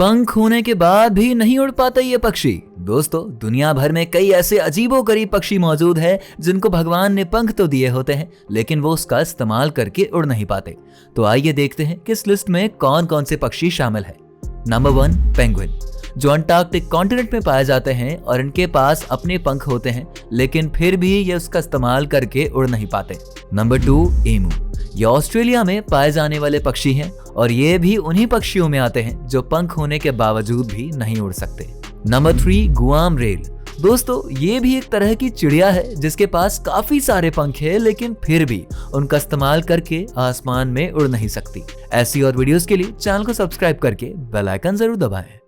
पंख होने के बाद भी नहीं उड़ पाते ये पक्षी। दोस्तों, दुनिया भर में कई ऐसे अजीबोगरीब पक्षी मौजूद हैं जिनको भगवान ने पंख तो दिए होते हैं, लेकिन वो उसका इस्तेमाल करके उड़ नहीं पाते। तो आइए देखते हैं कि इस लिस्ट में कौन कौन से पक्षी शामिल है। नंबर 1, पेंगुइन, जो अंटार्कटिक कॉन्टिनेंट में पाए जाते हैं और इनके पास अपने पंख होते हैं, लेकिन फिर भी ये उसका इस्तेमाल करके उड़ नहीं पाते। नंबर 2, एमू, ये ऑस्ट्रेलिया में पाए जाने वाले पक्षी हैं और ये भी उन्हीं पक्षियों में आते हैं जो पंख होने के बावजूद भी नहीं उड़ सकते। नंबर 3, गुआम रेल, दोस्तों ये भी एक तरह की चिड़िया है जिसके पास काफी सारे पंख है, लेकिन फिर भी उनका इस्तेमाल करके आसमान में उड़ नहीं सकती। ऐसी और वीडियोस के लिए चैनल को सब्सक्राइब करके बेल आइकन जरूर दबाएं।